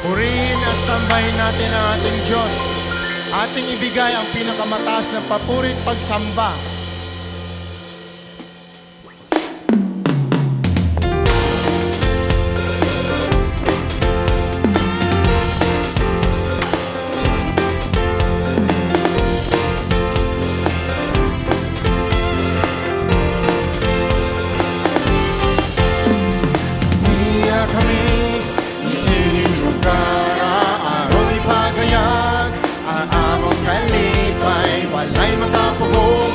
Purihin at sambahin natin ang ating Diyos. Ating ibigay ang pinakamataas na papuri at pagsamba. Niya kami aron ipagayag ang among kalipay, walay makapugong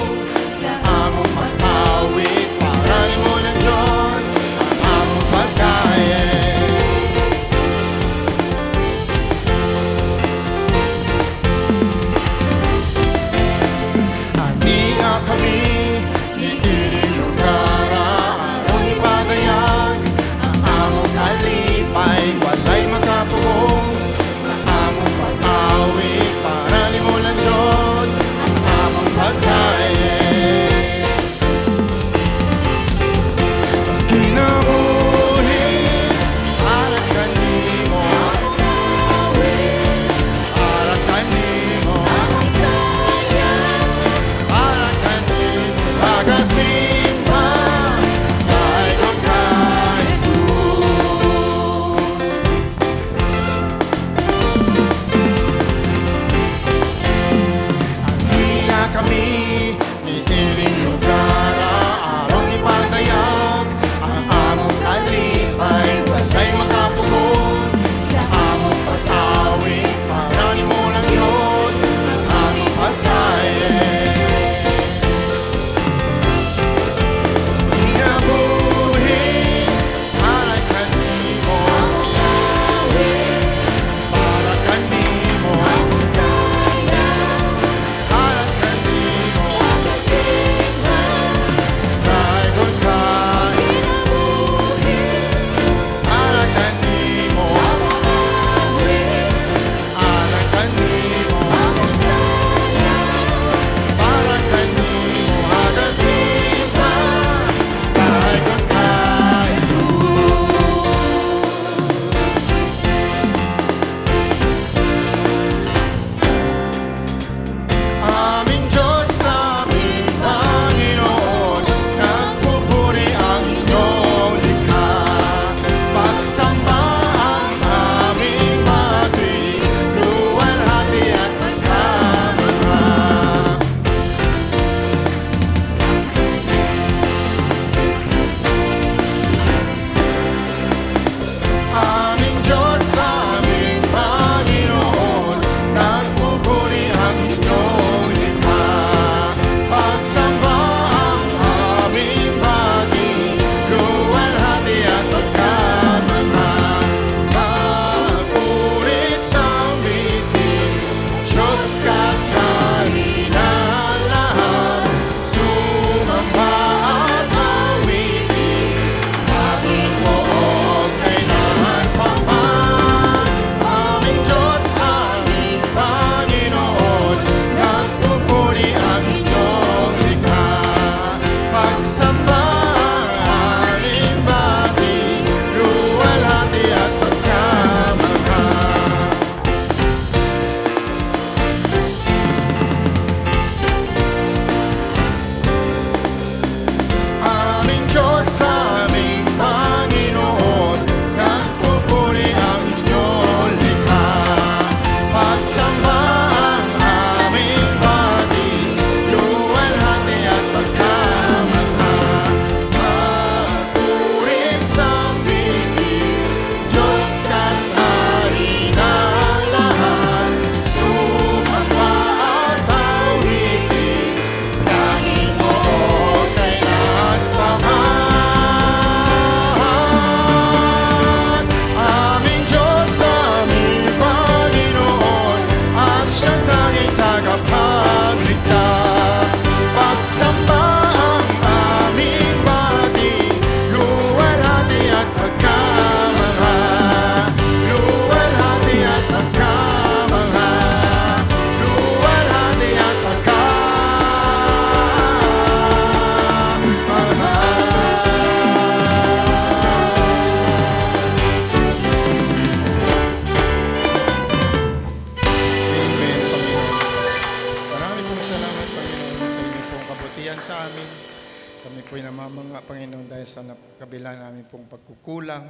po'y namamanga, Panginoon, dahil sa kabila namin pong pagkukulang,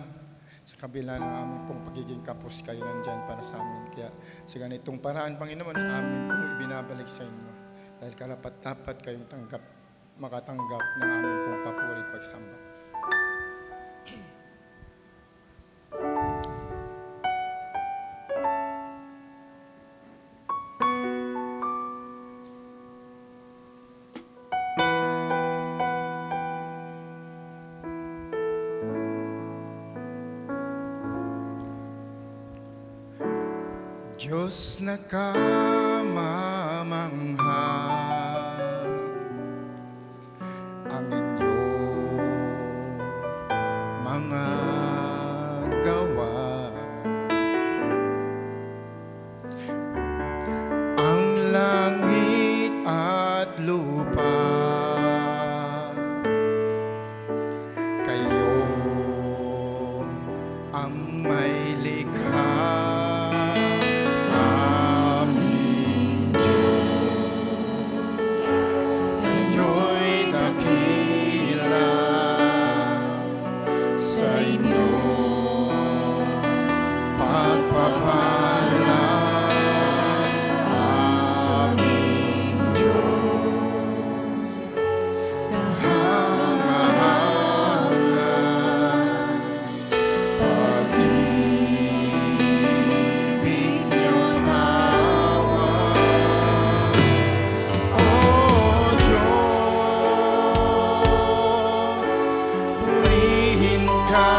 sa kabila ng aming pong pagiging kapos, kayo nandyan para sa amin. Kaya sa ganitong paraan, Panginoon, amin pong ibinabalik sa inyo. Dahil karapat-dapat kayong makatanggap ng aming pong papuri at pagsamba. Diyos na kamamangha, ang inyong mga gawa, ang langit at lupa, kayo ang may likha.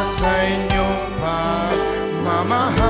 Sa inyong pagmamahal.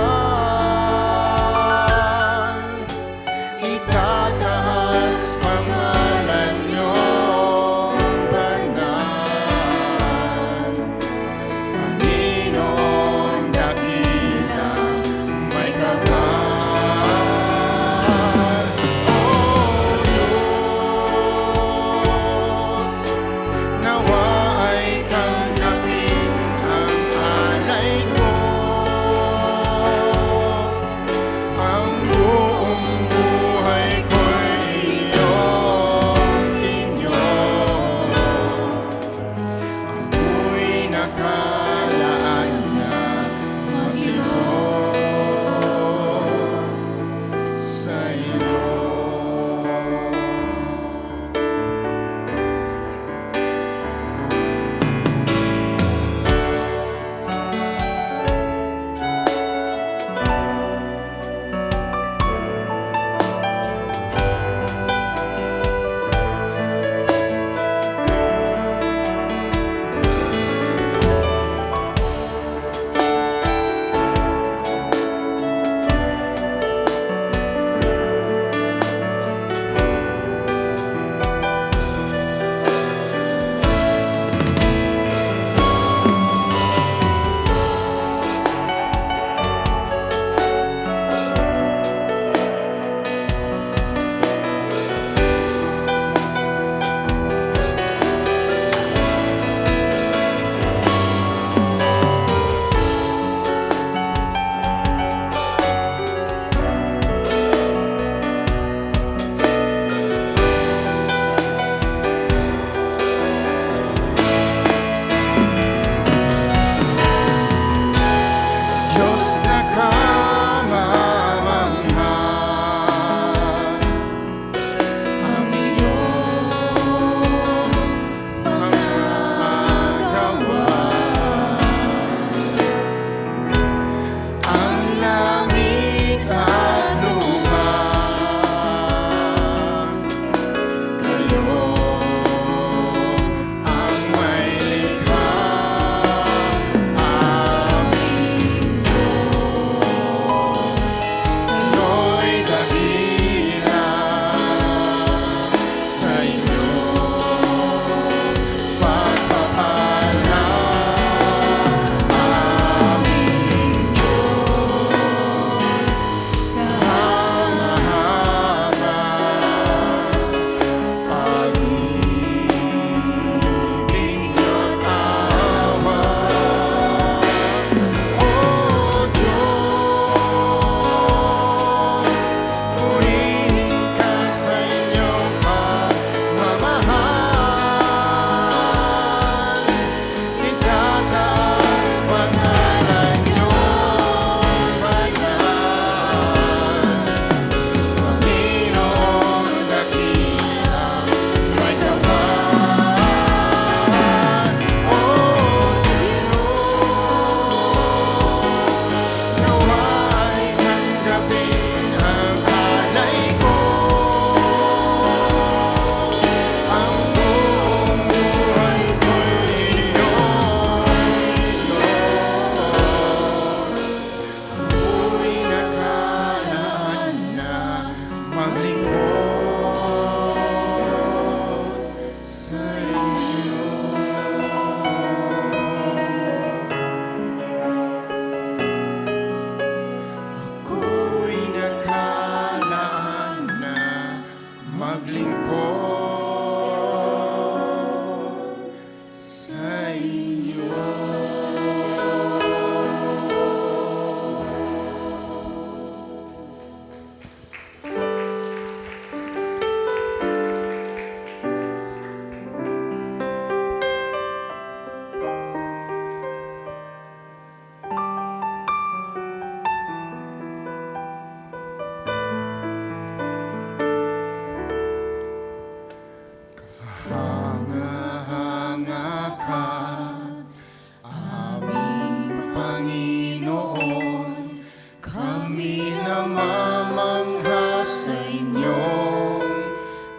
namamangha sa inyong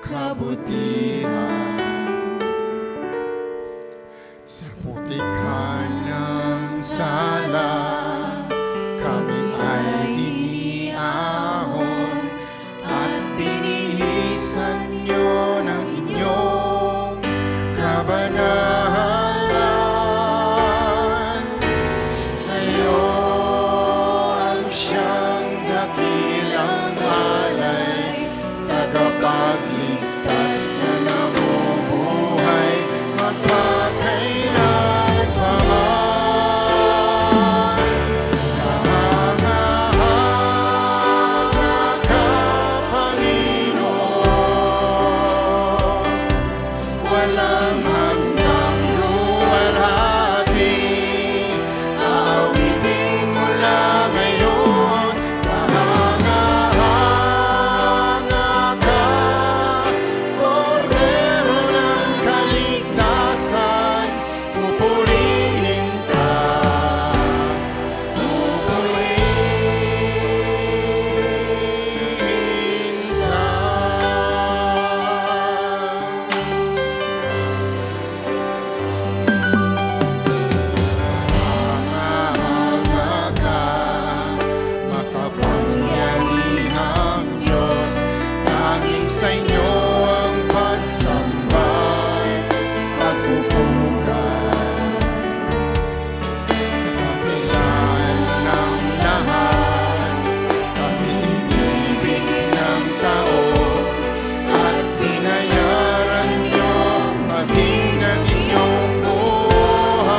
kabutihan. Sa putikan ng sala, kami ay iniahon at binihisan niyo ng inyong kabanalan. Kayo ang siyang dakilang alay, tagapagligtas na nabubuhay magpakailan pa man. Kahanga-hanga ka, Panginoon, walang hanggang luwalhati. Aawitin mo lang ngayon. Kahanga-hanga ka, Kordero ng kaligtasan, pupurihin ka, pupurihin ka. Mahanga ka, makapangyarihang Diyos, tanging sa inyo ang pagsamba, pagpupugay. Sa kabila ng lahat, kami inibig ng taos at binayaran nyo maging ng inyong buhay.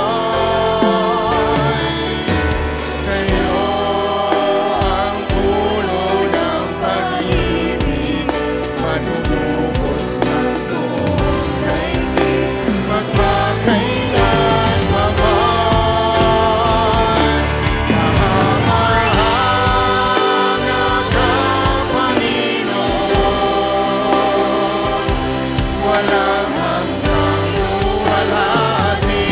Kayo ang puno ng pag-ibig, manunubos ng buong daigdig, magpakailan pa man. Kahanga-hanga ka, Panginoon, walang hanggang luwalhati.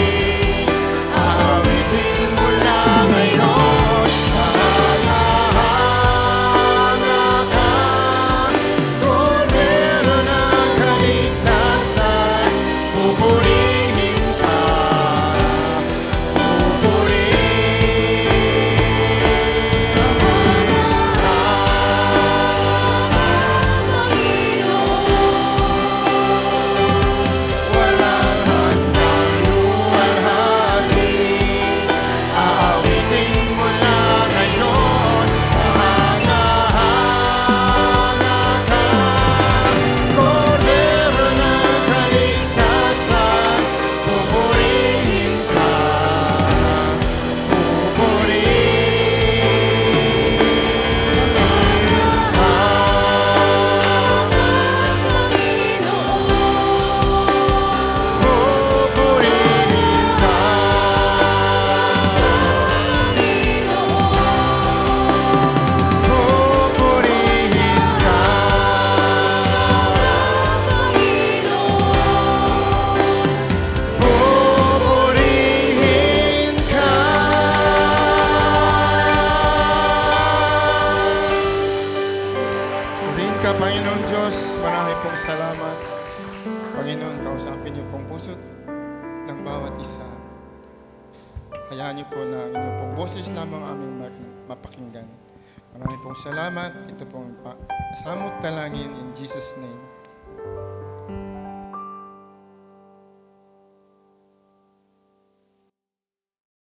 Aawitin mo lang ngayon. Kahanga-hanga ka, Kordero ng kaligtasan, pupurihin ka, pupurihin ka. Walang hanggang luwalhati. Aawitin mo lang ngayon. Kahanga-hanga ka, Kordero ng kaligtasan, pupurihin ka, pupurihin ka. Pupurihin ka. Pupurihin ka. Pupurihin ka. Purihin ka, Panginoon Diyos. Marami pong salamat. Panginoon, kausapin niyo pong puso ng bawat isa. Hayaan niyo po na ang inyong pong boses lamang aming mapakinggan. Marami pong salamat. Ito pong samot talangin in Jesus' name.